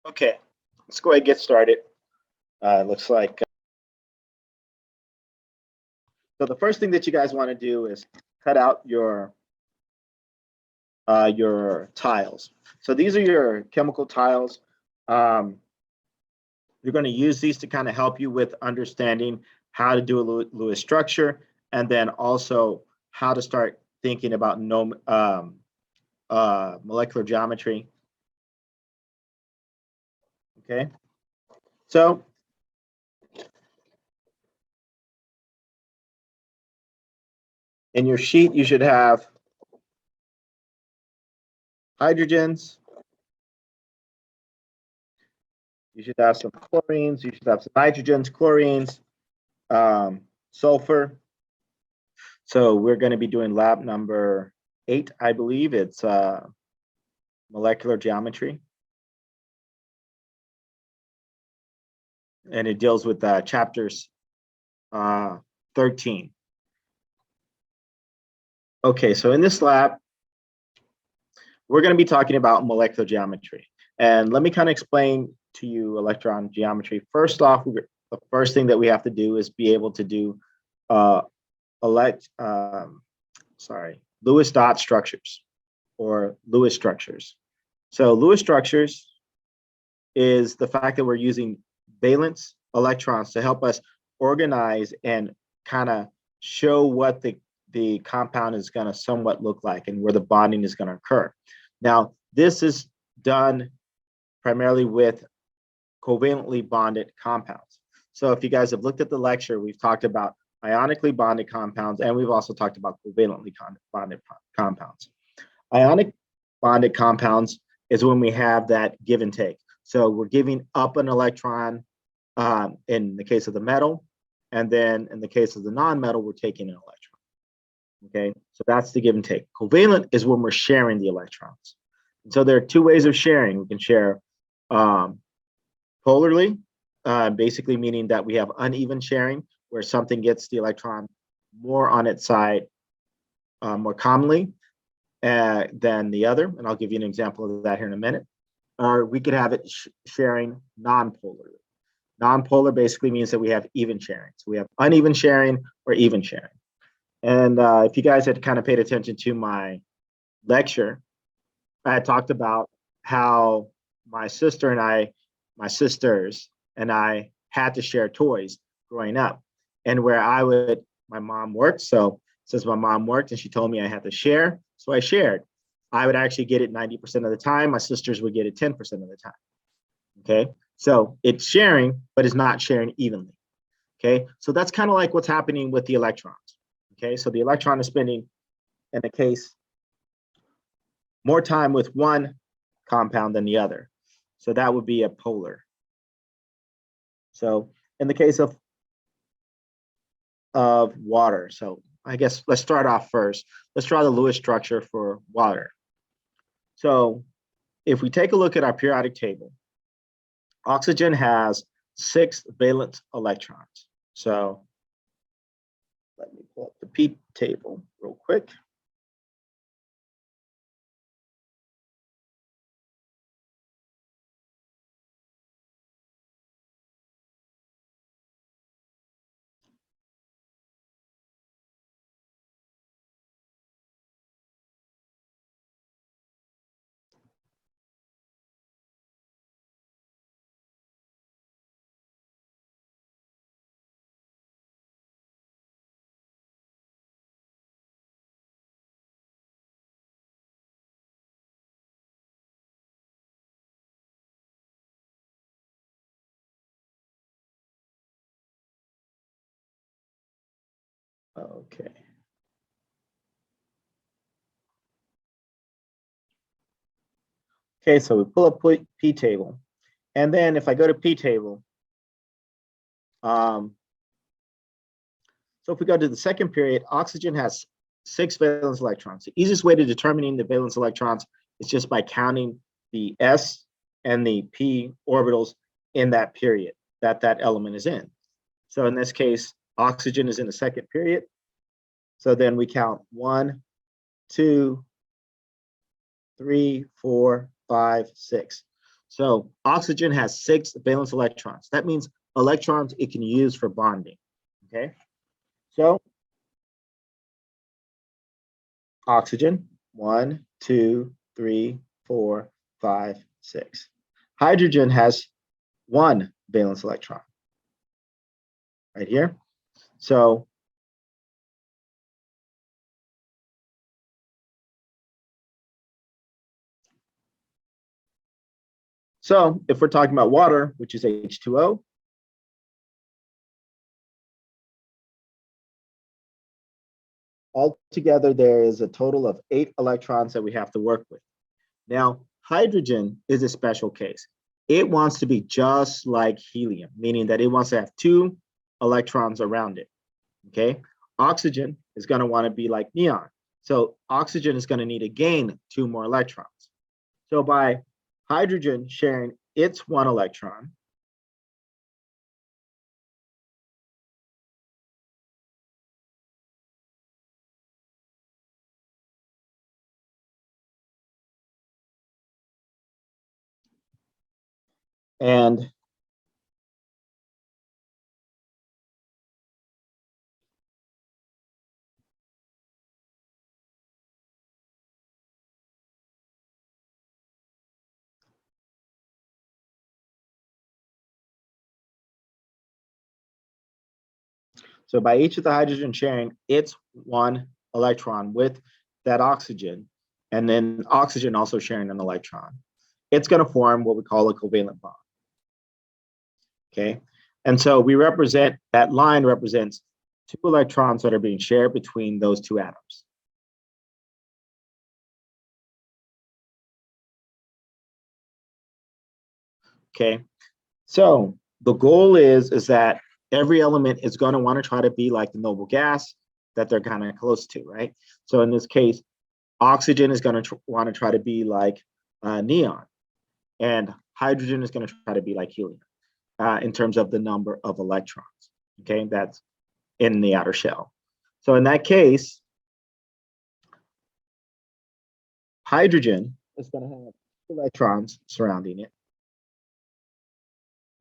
Okay, let's go ahead and get started. Looks like so. The first thing that you guys want to do is cut out your tiles. So these are your chemical tiles. You're going to use these to kind of help you with understanding how to do a Lewis structure, and then also how to start thinking about molecular geometry. Okay, so in your sheet, you should have hydrogens. You should have some chlorines. You should have some nitrogens, chlorines, sulfur. So we're going to be doing lab number 8, I believe. It's molecular geometry. And it deals with chapters 13. Okay, so in this lab, we're going to be talking about molecular geometry. And let me kind of explain to you electron geometry. First off, the first thing that we have to do is be able to do Lewis dot structures or Lewis structures. So Lewis structures is the fact that we're using valence electrons to help us organize and kind of show what the compound is going to somewhat look like and where the bonding is going to occur. Now, this is done primarily with covalently bonded compounds. So if you guys have looked at the lecture, we've talked about ionically bonded compounds, and we've also talked about covalently bonded compounds. Ionic bonded compounds is when we have that give and take. So we're giving up an electron in the case of the metal, and then in the case of the non-metal, we're taking an electron. Okay, so that's the give and take. Covalent is when we're sharing the electrons. And so there are two ways of sharing. We can share polarly, basically meaning that we have uneven sharing, where something gets the electron more on its side more commonly than the other. And I'll give you an example of that here in a minute. Or we could have it sharing non-polarly. Non-polar basically means that we have even sharing. So we have uneven sharing or even sharing. And if you guys had kind of paid attention to my lecture, I had talked about how my sisters and I had to share toys growing up. And where my mom worked. So since my mom worked and she told me I had to share, so I shared. I would actually get it 90% of the time. My sisters would get it 10% of the time. Okay, so it's sharing, but it's not sharing evenly. Okay, so that's kind of like what's happening with the electrons. Okay, so the electron is spending, in a case, more time with one compound than the other. So that would be a polar. So in the case of water, so I guess let's start off first. Let's draw the Lewis structure for water. So if we take a look at our periodic table, oxygen has 6 valence electrons. So let me pull up the P table real quick. Okay. Okay, so we pull up P table. And then if I go to P table, so if we go to the second period, oxygen has 6 valence electrons. The easiest way to determining the valence electrons is just by counting the s and the p orbitals in that period that element is in. So in this case, oxygen is in the second period. So then we count 1, 2, 3, 4, 5, 6. So oxygen has 6 valence electrons. That means electrons it can use for bonding. Okay, so oxygen, 1, 2, 3, 4, 5, 6. Hydrogen has 1 valence electron right here. So if we're talking about water, which is H2O, altogether there is a total of 8 electrons that we have to work with. Now, hydrogen is a special case. It wants to be just like helium, meaning that it wants to have 2 electrons around it. Okay, oxygen is going to want to be like neon. So oxygen is going to need to gain 2 more electrons. So by hydrogen sharing its 1 electron, and so by each of the hydrogen sharing its 1 electron with that oxygen, and then oxygen also sharing an electron, it's going to form what we call a covalent bond. Okay, and so we represent, that line represents 2 electrons that are being shared between those 2 atoms. Okay, so the goal is that every element is going to want to try to be like the noble gas that they're kind of close to, right? So in this case, oxygen is going to want to try to be like neon, and hydrogen is going to try to be like helium in terms of the number of electrons, okay, that's in the outer shell. So in that case, hydrogen is going to have 2 electrons surrounding it.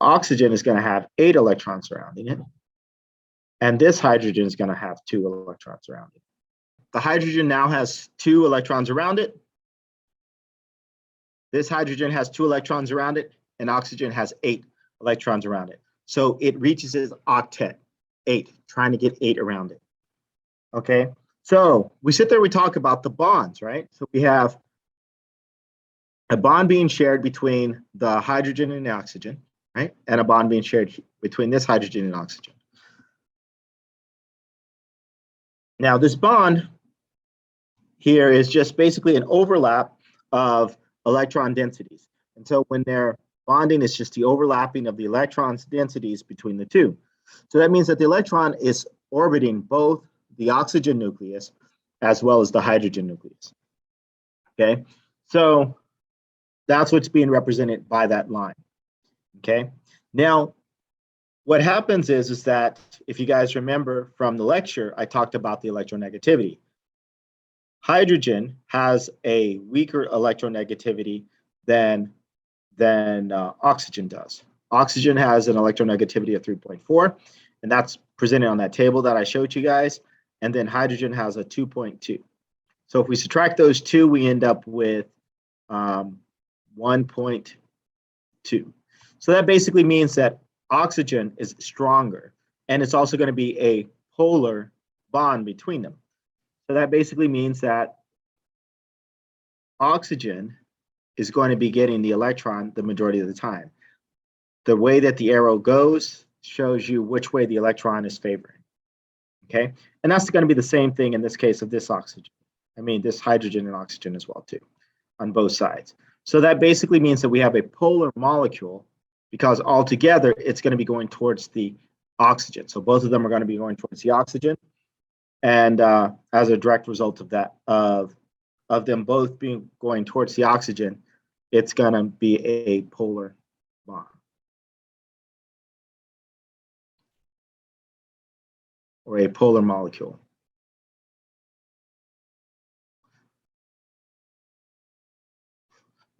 Oxygen is going to have 8 electrons surrounding it. And this hydrogen is going to have 2 electrons around it. The hydrogen now has 2 electrons around it. This hydrogen has 2 electrons around it, and oxygen has 8 electrons around it. So it reaches its octet, 8, trying to get 8 around it. Okay, so we sit there, we talk about the bonds, right? So we have a bond being shared between the hydrogen and the oxygen, right? And a bond being shared between this hydrogen and oxygen. Now, this bond here is just basically an overlap of electron densities. And so when they're bonding, it's just the overlapping of the electrons' densities between the 2. So that means that the electron is orbiting both the oxygen nucleus as well as the hydrogen nucleus. Okay, so that's what's being represented by that line. Okay, now what happens is that if you guys remember from the lecture, I talked about the electronegativity. Hydrogen has a weaker electronegativity than oxygen does. Oxygen has an electronegativity of 3.4, and that's presented on that table that I showed you guys. And then hydrogen has a 2.2. So if we subtract those 2, we end up with 1.2. So that basically means that oxygen is stronger, and it's also going to be a polar bond between them. So that basically means that oxygen is going to be getting the electron the majority of the time. The way that the arrow goes shows you which way the electron is favoring. Okay, and that's going to be the same thing in this case of this oxygen. I mean, this hydrogen and oxygen as well too, on both sides. So that basically means that we have a polar molecule, because altogether it's going to be going towards the oxygen. So both of them are going to be going towards the oxygen, and as a direct result of that, of them both being going towards the oxygen, it's going to be a polar bond, or a polar molecule.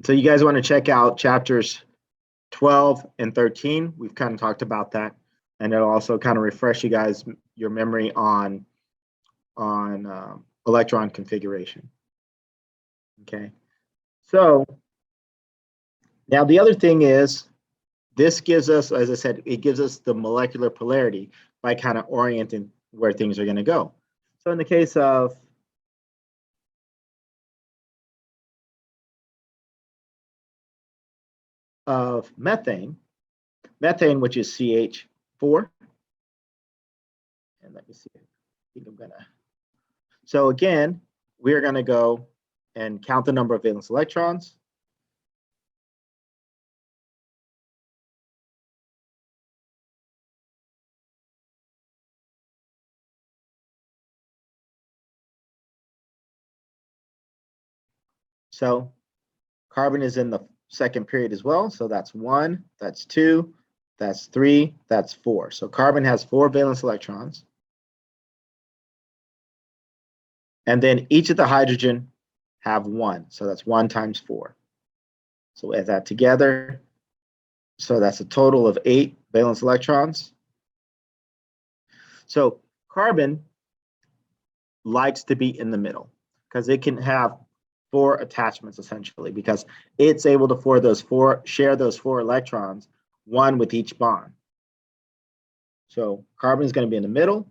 So you guys want to check out chapters 12 and 13, we've kind of talked about that. And it'll also kind of refresh you guys your memory on electron configuration. Okay, so now the other thing is, this gives us, as I said, it gives us the molecular polarity by kind of orienting where things are going to go. So in the case of methane, which is CH4, and let me see, I think I'm gonna. So again, we're gonna go and count the number of valence electrons. So carbon is in the second period as well. So that's 1, that's 2, that's 3, that's 4. So carbon has 4 valence electrons. And then each of the hydrogen have 1. So that's 1 times 4. So add that together. So that's a total of 8 valence electrons. So carbon likes to be in the middle because it can have 4 attachments essentially, because it's able to share those 4 electrons, 1 with each bond. So carbon is going to be in the middle.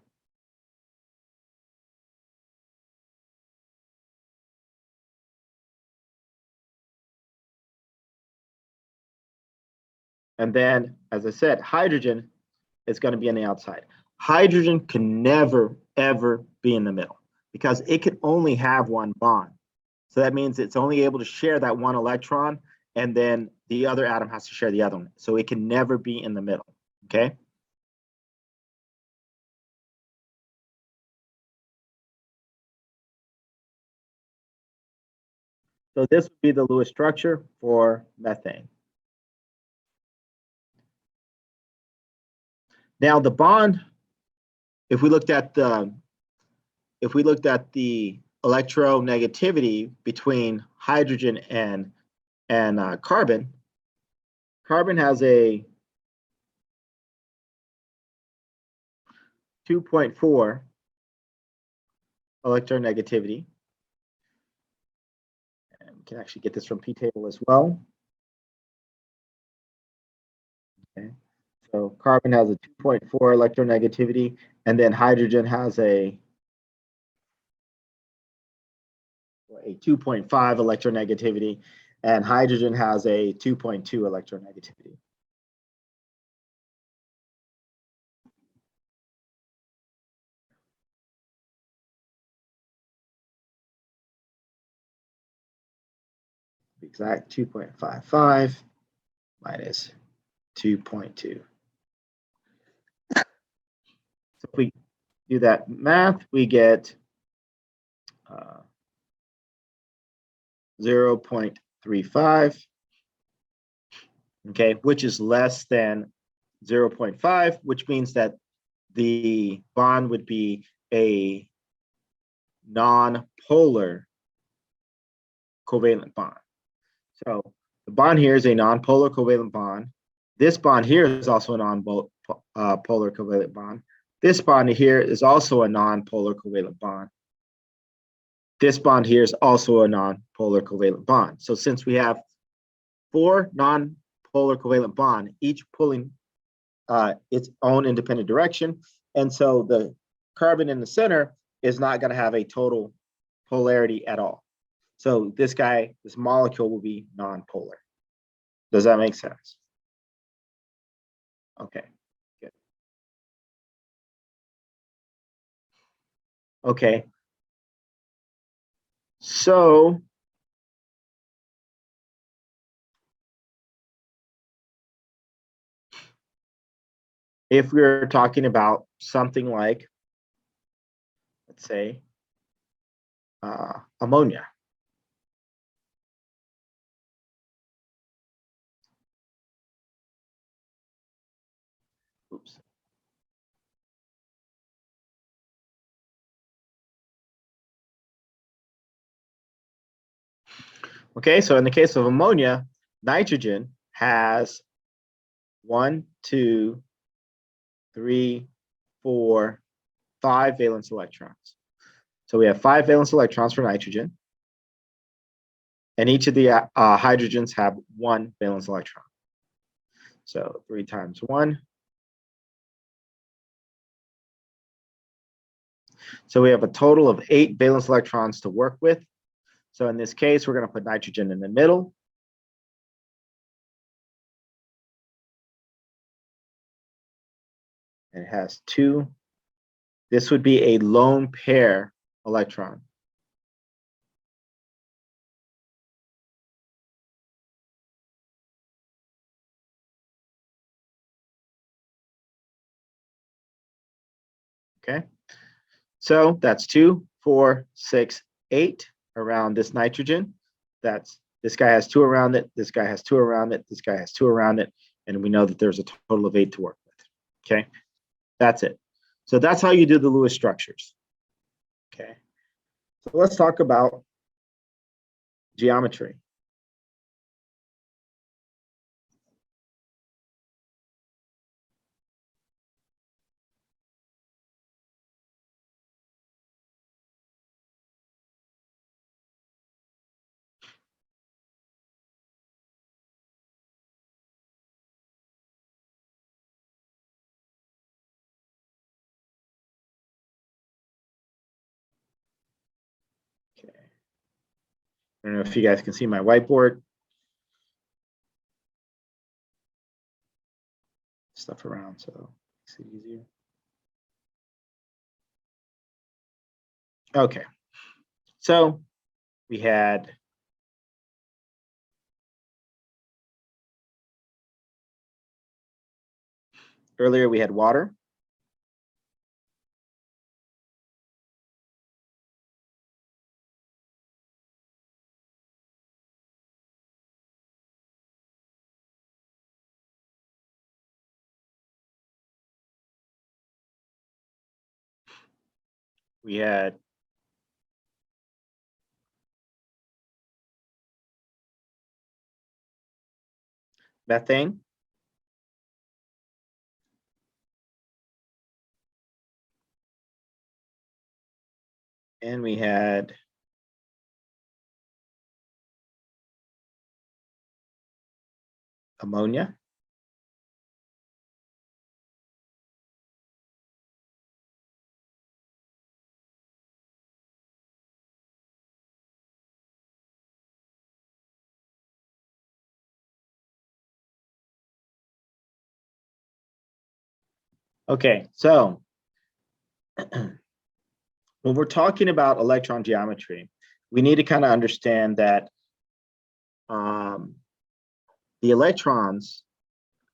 And then, as I said, hydrogen is going to be on the outside. Hydrogen can never, ever be in the middle because it can only have 1 bond. So that means it's only able to share that 1 electron, and then the other atom has to share the other one. So it can never be in the middle, okay? So this would be the Lewis structure for methane. Now the bond, if we looked at the electronegativity between hydrogen and carbon, carbon has a 2.4 electronegativity. And we can actually get this from P table as well. Okay. So carbon has a 2.4 electronegativity, and then hydrogen has a 2.5 electronegativity, and hydrogen has a 2.2 electronegativity. Exact 2.55 minus 2.2. So if we do that math, we get 0.35, okay, which is less than 0.5, which means that the bond would be a non-polar covalent bond. So the bond here is a non-polar covalent bond. This bond here is also a non-polar covalent bond. This bond here is also a non-polar covalent bond. This bond here is also a non-polar covalent bond. So since we have 4 non-polar covalent bond, each pulling its own independent direction, and so the carbon in the center is not going to have a total polarity at all. So this molecule will be non-polar. Does that make sense? Okay, good. Okay. So if we're talking about something like, let's say, ammonia. Oops. Okay, so in the case of ammonia, nitrogen has 1, 2, 3, 4, 5 valence electrons. So we have 5 valence electrons for nitrogen, and each of the hydrogens have 1 valence electron. So 3 times 1. So we have a total of 8 valence electrons to work with. So in this case, we're going to put nitrogen in the middle. And it has 2. This would be a lone pair electron. Okay, so that's 2, 4, 6, 8 around this nitrogen. This guy has 2 around it, this guy has 2 around it, this guy has 2 around it, and we know that there's a total of 8 to work with. Okay, that's it. So that's how you do the Lewis structures. Okay, so let's talk about geometry. Okay, I don't know if you guys can see my whiteboard. Stuff around, so it makes it easier. Okay, so we had earlier we had water. We had methane. And we had ammonia. Okay, so when we're talking about electron geometry, we need to kind of understand that the electrons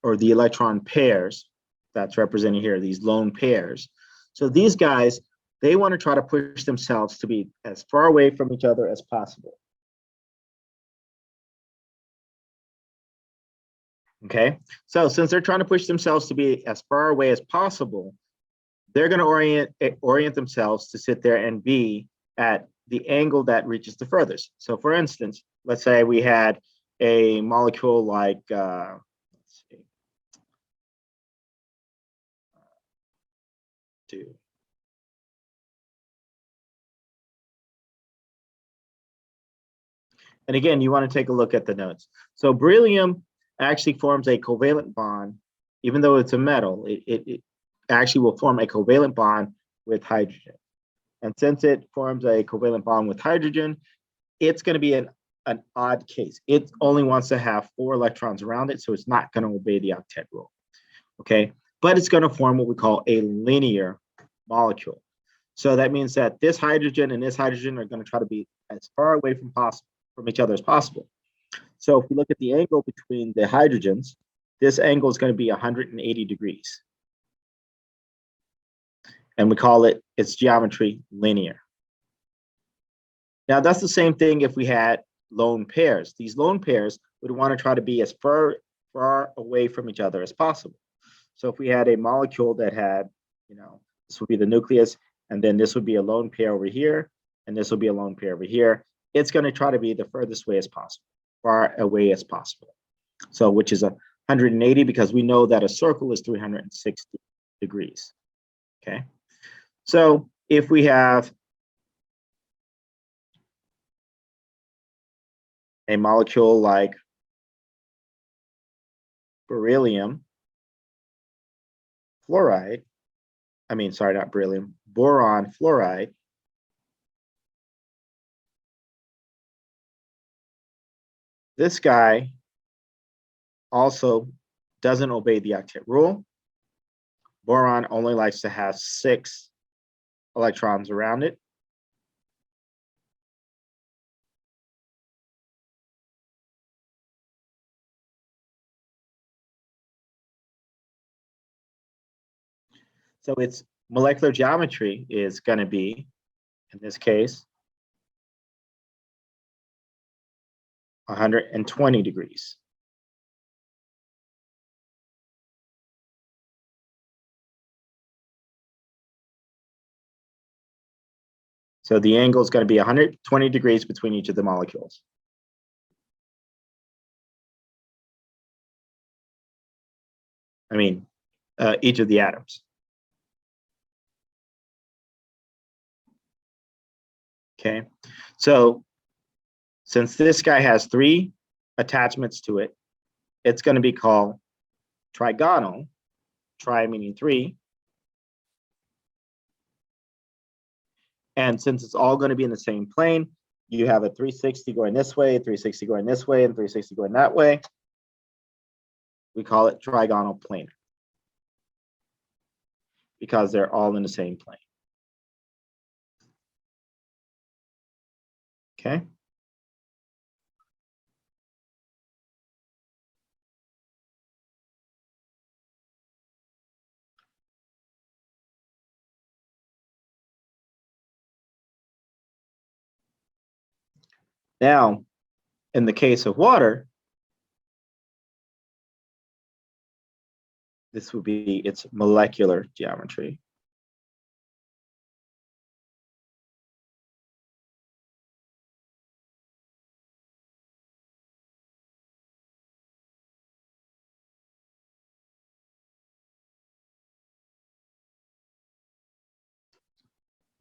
or the electron pairs that's represented here, these lone pairs. So these guys, they want to try to push themselves to be as far away from each other as possible. Okay, so since they're trying to push themselves to be as far away as possible, they're going to orient themselves to sit there and be at the angle that reaches the furthest. So for instance, let's say we had a molecule like, let's see, 2. And again, you want to take a look at the notes. So beryllium actually forms a covalent bond, even though it's a metal, it actually will form a covalent bond with hydrogen. And since it forms a covalent bond with hydrogen, it's going to be an odd case. It only wants to have 4 electrons around it, so it's not going to obey the octet rule. Okay, but it's going to form what we call a linear molecule. So that means that this hydrogen and this hydrogen are going to try to be as far away from each other as possible. So if you look at the angle between the hydrogens, this angle is going to be 180 degrees. And we call it, its geometry, linear. Now that's the same thing if we had lone pairs. These lone pairs would want to try to be as far away from each other as possible. So if we had a molecule that had, this would be the nucleus, and then this would be a lone pair over here, and this will be a lone pair over here, it's going to try to be the furthest way as possible, far away as possible. So which is a 180 because we know that a circle is 360 degrees. Okay. So if we have a molecule like beryllium fluoride, not beryllium, boron fluoride, this guy also doesn't obey the octet rule. Boron only likes to have 6 electrons around it. So its molecular geometry is going to be, in this case, 120 degrees. So the angle is going to be 120 degrees between each of the molecules. Each of the atoms. Okay, so since this guy has 3 attachments to it, it's going to be called trigonal, tri meaning 3. And since it's all going to be in the same plane, you have a 360 going this way, 360 going this way, and 360 going that way. We call it trigonal planar because they're all in the same plane. Okay. Now, in the case of water, this would be its molecular geometry.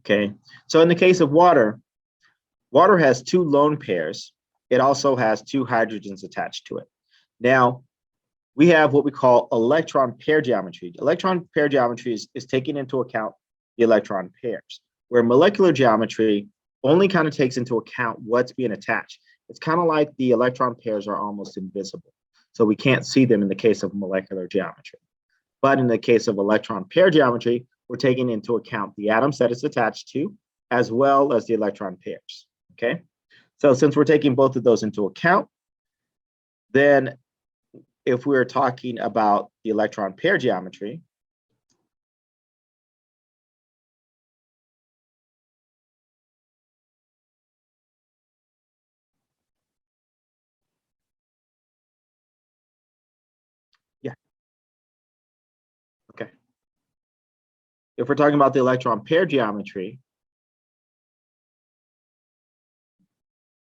Okay, so in the case of water, water has 2 lone pairs. It also has 2 hydrogens attached to it. Now, we have what we call electron pair geometry. Electron pair geometry is taking into account the electron pairs, where molecular geometry only kind of takes into account what's being attached. It's kind of like the electron pairs are almost invisible. So we can't see them in the case of molecular geometry. But in the case of electron pair geometry, we're taking into account the atoms that it's attached to, as well as the electron pairs, okay? So since we're taking both of those into account, then if we're talking about the electron pair geometry, yeah, okay. If we're talking about the electron pair geometry,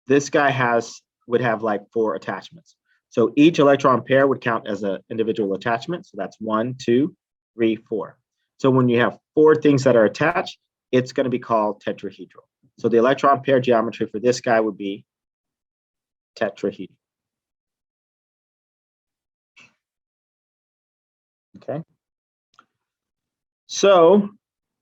this guy would have like 4 attachments. So each electron pair would count as an individual attachment. So that's 1, 2, 3, 4. So when you have 4 things that are attached, it's going to be called tetrahedral. So the electron pair geometry for this guy would be tetrahedral. Okay. So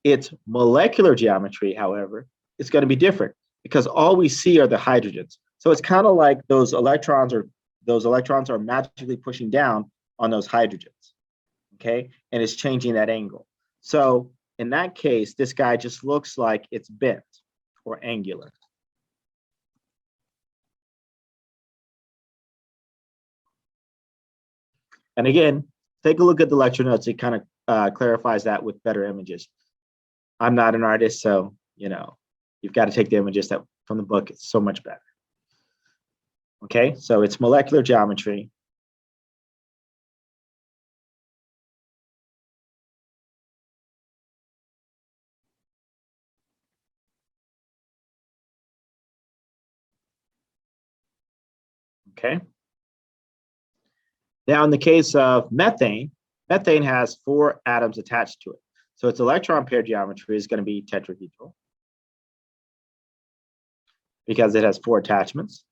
its molecular geometry, however, is going to be different because all we see are the hydrogens. So it's kind of like those electrons are magically pushing down on those hydrogens. Okay, and it's changing that angle. So in that case, this guy just looks like it's bent or angular. And again, take a look at the lecture notes. It kind of clarifies that with better images. I'm not an artist, so you've got to take the images from the book. It's so much better. Okay, so it's molecular geometry. Okay. Now, in the case of methane, methane has 4 atoms attached to it. So its electron pair geometry is going to be tetrahedral because it has 4 attachments.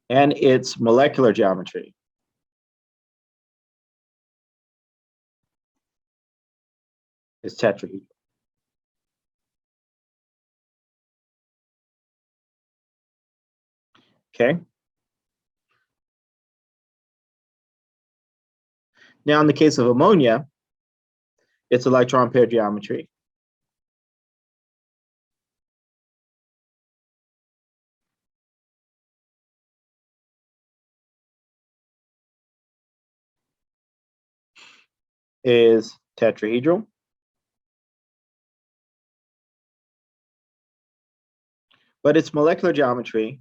And its molecular geometry is tetrahedral. Okay. Now, in the case of ammonia, its electron pair geometry is tetrahedral. But its molecular geometry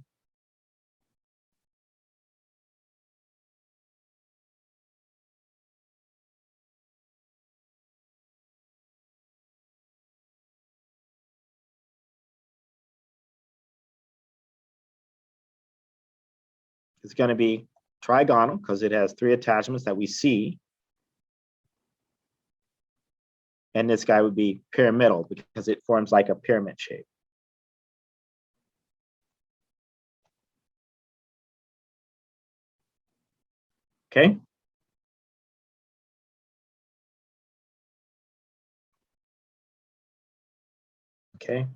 is going to be trigonal because it has 3 attachments that we see. And this guy would be pyramidal because it forms like a pyramid shape. Okay. Okay.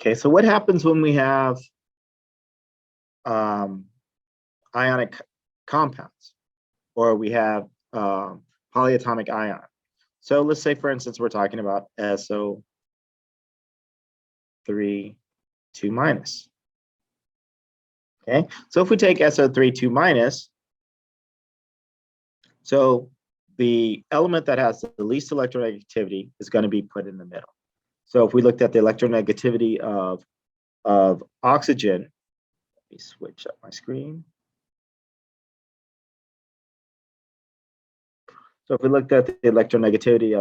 Okay, so what happens when we have ionic compounds or we have polyatomic ion? So let's say, for instance, we're talking about SO3 2 minus. Okay, so if we take SO3 2 minus, so the element that has the least electronegativity is going to be put in the middle. So if we looked at the electronegativity of oxygen, let me switch up my screen. So if we looked at the electronegativity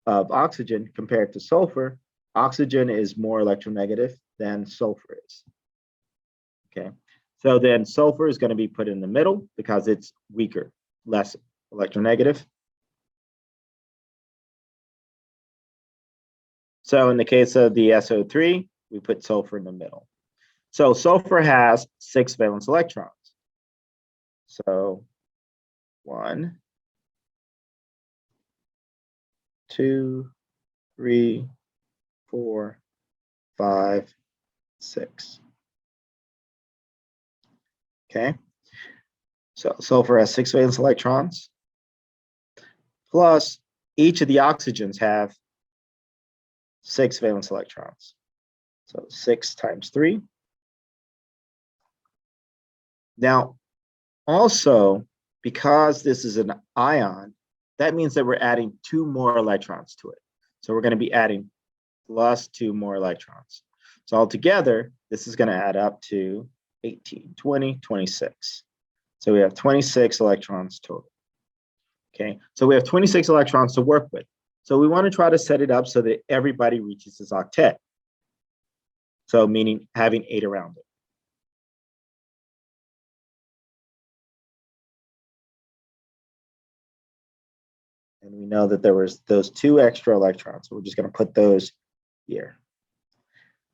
of oxygen compared to sulfur, oxygen is more electronegative than sulfur is. Okay, so then sulfur is going to be put in the middle because it's weaker, less electronegative. So in the case of the SO3, we put sulfur in the middle. So sulfur has 6 valence electrons. So 1, 2, 3, 4, 5, 6. Okay. So sulfur has 6 valence electrons. Plus, each of the oxygens have 6 valence electrons. So 6 times 3. Now, also, because this is an ion, that means that we're adding 2 more electrons to it. So we're going to be adding plus 2 more electrons. So altogether, this is going to add up to 18, 20, 26. So we have 26 electrons total. Okay, so we have 26 electrons to work with. So we want to try to set it up so that everybody reaches this octet. So meaning having 8 around it. And we know that there was those 2 extra electrons. So we're just going to put those here.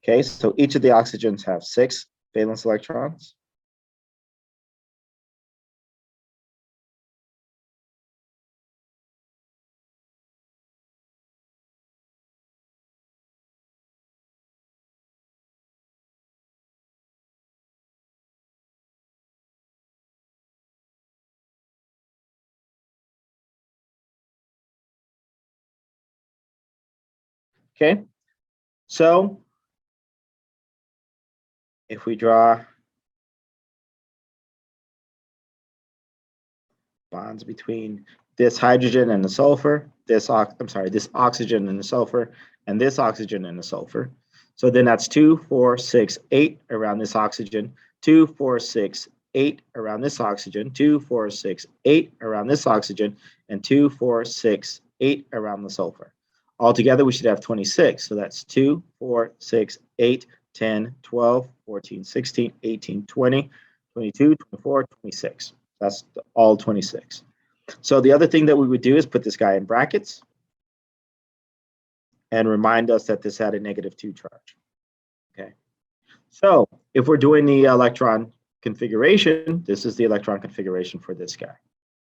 Okay, so each of the oxygens have 6 valence electrons. Okay, so if we draw bonds between this hydrogen and the sulfur, this oxygen and the sulfur, and this oxygen and the sulfur. So then that's 2, 4, 6, 8 around this oxygen, 2, 4, 6, 8 around this oxygen, 2, 4, 6, 8 around this oxygen, and 2, 4, 6, 8 around the sulfur. Altogether, we should have 26. So that's 2, 4, 6, 8, 10, 12, 14, 16, 18, 20, 22, 24, 26. That's all 26. So the other thing that we would do is put this guy in brackets and remind us that this had a -2 charge. Okay. So if we're doing the electron configuration, this is the electron configuration for this guy.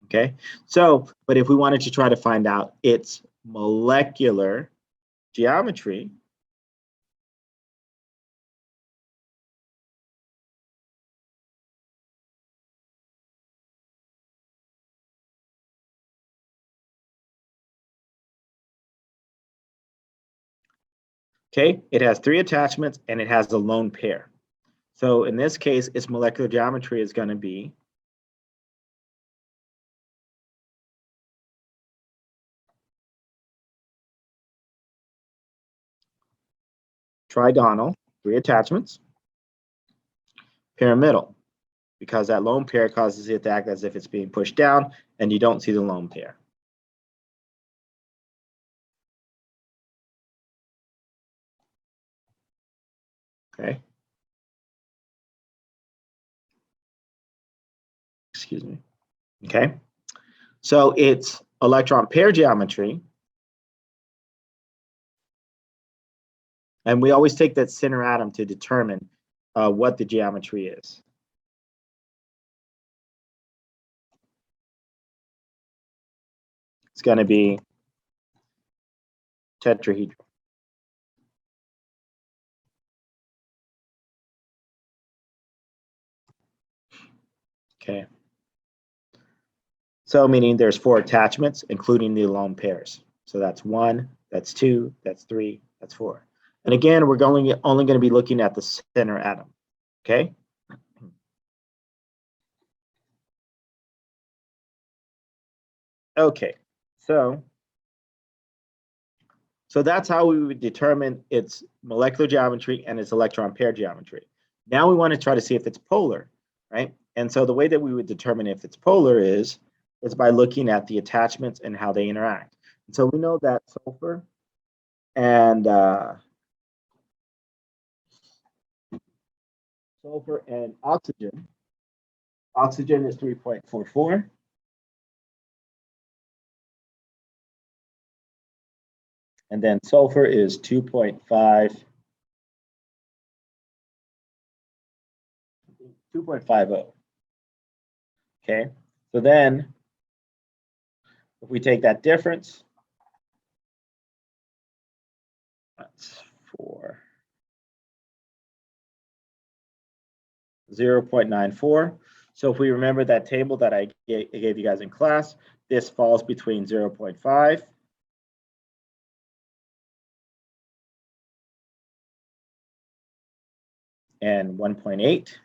Okay. So, but if we wanted to try to find out its molecular geometry, okay, it has 3 attachments and it has a lone pair. So in this case, its molecular geometry is going to be trigonal, 3 attachments, pyramidal, because that lone pair causes it to act as if it's being pushed down and you don't see the lone pair. Okay. Excuse me. Okay. So it's electron pair geometry. And we always take that center atom to determine what the geometry is. It's going to be tetrahedral. Okay. So meaning there's 4 attachments, including the lone pairs. So that's 1, that's 2, that's 3, that's 4. And again, we're only going to be looking at the center atom. Okay. Okay. So that's how we would determine its molecular geometry and its electron pair geometry. Now we want to try to see if it's polar, right? And so the way that we would determine if it's polar is by looking at the attachments and how they interact. And so we know that sulfur and oxygen is 3.44. And then sulfur is 2.50. Okay, so then if we take that difference, that's 0.94. So if we remember that table that I gave you guys in class, this falls between 0.5 and 1.8.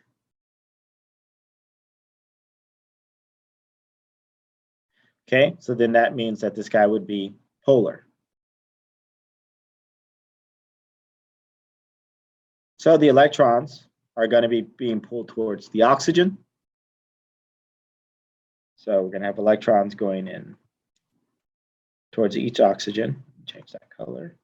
Okay, so then that means that this guy would be polar. So the electrons are going to be being pulled towards the oxygen. So we're going to have electrons going in towards each oxygen. Change that color.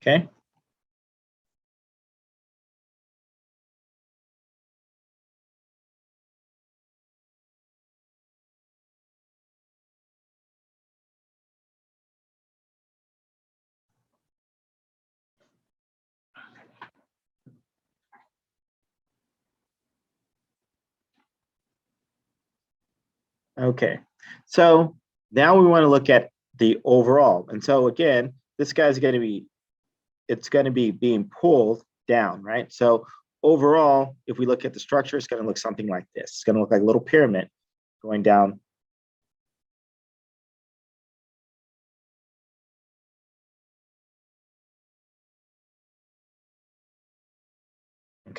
Okay. Okay, so now we want to look at the overall. And so again, this guy's going to be, it's going to be being pulled down, right? So overall, if we look at the structure, it's going to look something like this. It's going to look like a little pyramid going down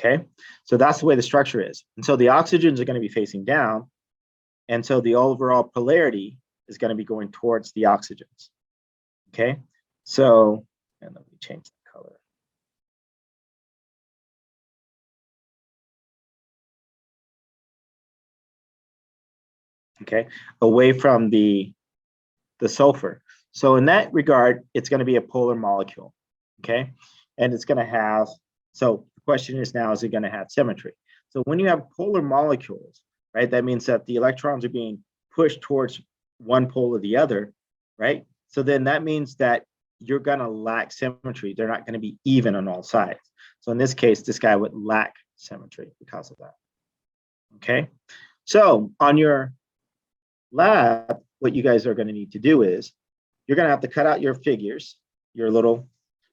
Okay, so that's the way the structure is. And so the oxygens are going to be facing down. And so the overall polarity is going to be going towards the oxygens. Okay, so, and let me change the color. Okay, away from the sulfur. So in that regard, it's going to be a polar molecule. Okay, and it's going to have, so the question is now, is it going to have symmetry? So when you have polar molecules, right, that means that the electrons are being pushed towards one pole or the other, right? So then that means that you're going to lack symmetry. They're not going to be even on all sides. So in this case, this guy would lack symmetry because of that. Okay, so on your lab, what you guys are going to need to do is you're going to have to cut out your figures, your little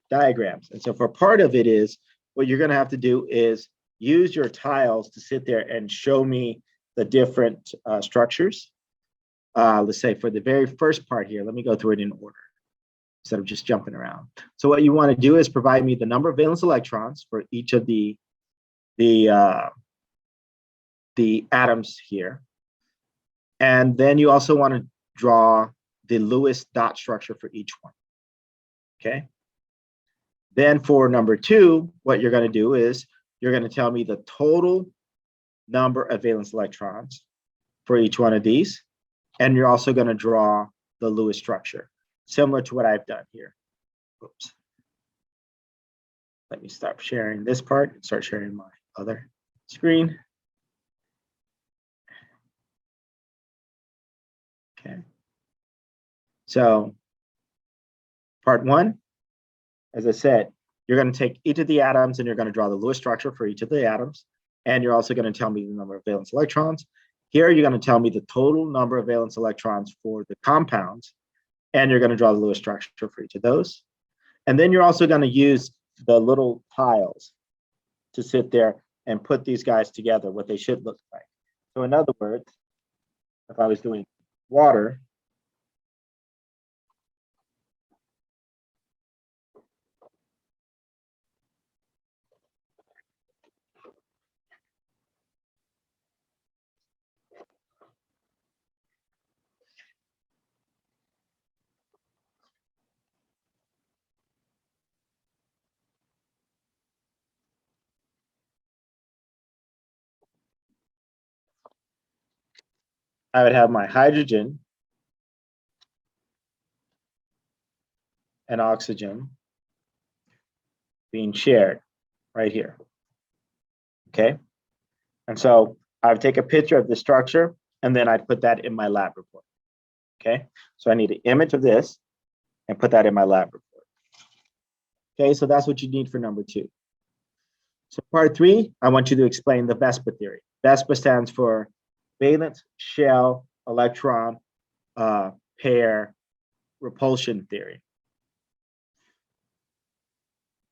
diagrams. And so for part of it is, what you're going to have to do is use your tiles to sit there and show me the different structures. Let's say for the very first part here, let me go through it in order instead of just jumping around. So what you want to do is provide me the number of valence electrons for each of the atoms here. And then you also want to draw the Lewis dot structure for each one. Okay. Then for number 2, what you're going to do is you're going to tell me the total number of valence electrons for each one of these. And you're also going to draw the Lewis structure, similar to what I've done here. Oops. Let me stop sharing this part and start sharing my other screen. Okay. So part 1, as I said, you're going to take each of the atoms and you're going to draw the Lewis structure for each of the atoms. And you're also going to tell me the number of valence electrons. Here, you're going to tell me the total number of valence electrons for the compounds. And you're going to draw the Lewis structure for each of those. And then you're also going to use the little tiles to sit there and put these guys together, what they should look like. So in other words, if I was doing water, I would have my hydrogen and oxygen being shared right here. Okay. And so I would take a picture of the structure and then I'd put that in my lab report. Okay. So I need an image of this and put that in my lab report. Okay. So that's what you need for number 2. So part 3, I want you to explain the VESPA theory. VESPA stands for valence shell electron pair repulsion theory.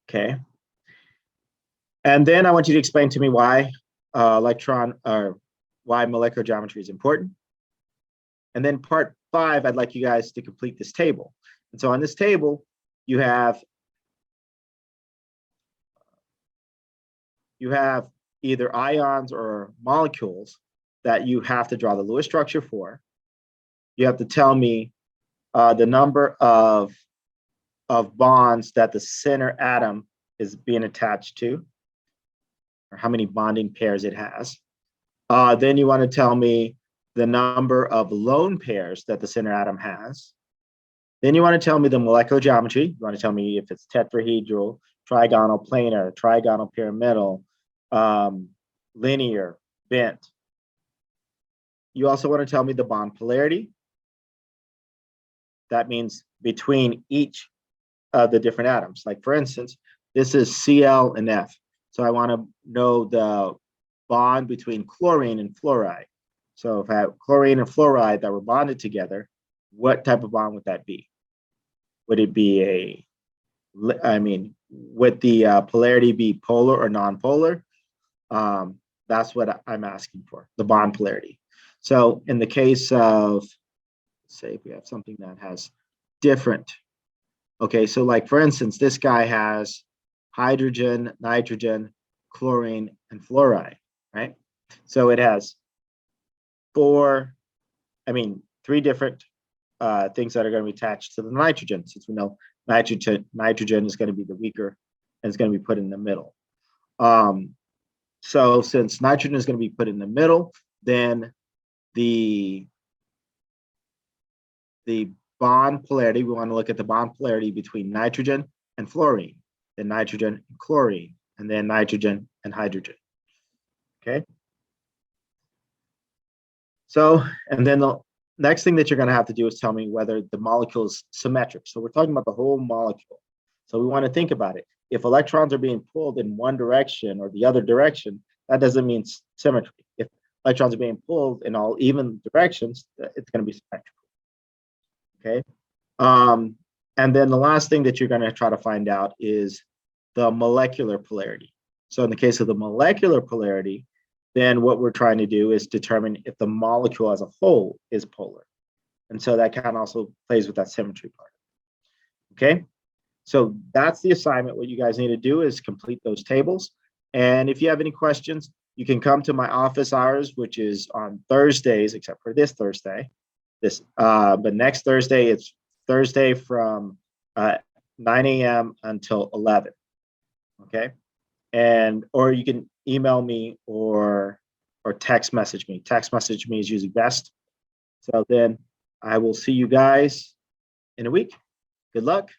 Okay. And then I want you to explain to me why why molecular geometry is important. And then part 5, I'd like you guys to complete this table. And so on this table, you have either ions or molecules that you have to draw the Lewis structure for. You have to tell me the number of bonds that the center atom is being attached to, or how many bonding pairs it has. Then you want to tell me the number of lone pairs that the center atom has. Then you want to tell me the molecular geometry. You want to tell me if it's tetrahedral, trigonal planar, trigonal pyramidal, linear, bent. You also want to tell me the bond polarity. That means between each of the different atoms. Like for instance, this is Cl and F. So I want to know the bond between chlorine and fluoride. So if I have chlorine and fluoride that were bonded together, what type of bond would that be? Would it be would the polarity be polar or non-polar? That's what I'm asking for, the bond polarity. So in the case of, say if we have something that has different, okay, so like for instance, this guy has hydrogen, nitrogen, chlorine, and fluoride, right? So it has three different things that are going to be attached to the nitrogen, since we know nitrogen is going to be the weaker and it's going to be put in the middle. So since nitrogen is going to be put in the middle, then the bond polarity, we want to look at the bond polarity between nitrogen and fluorine, then nitrogen and chlorine, and then nitrogen and hydrogen. Okay. So, and then the next thing that you're going to have to do is tell me whether the molecule is symmetric. So we're talking about the whole molecule. So we want to think about it. If electrons are being pulled in one direction or the other direction, that doesn't mean symmetry. If electrons are being pulled in all even directions, it's going to be symmetrical. Okay. And then the last thing that you're going to try to find out is the molecular polarity. So in the case of the molecular polarity, then what we're trying to do is determine if the molecule as a whole is polar. And so that kind of also plays with that symmetry part. Okay. So that's the assignment. What you guys need to do is complete those tables. And if you have any questions, you can come to my office hours, which is on Thursdays, except for this Thursday. But next Thursday, it's Thursday from 9 a.m. until 11. Okay. Or you can email me or text message me. Text message me is usually best. So then I will see you guys in a week. Good luck.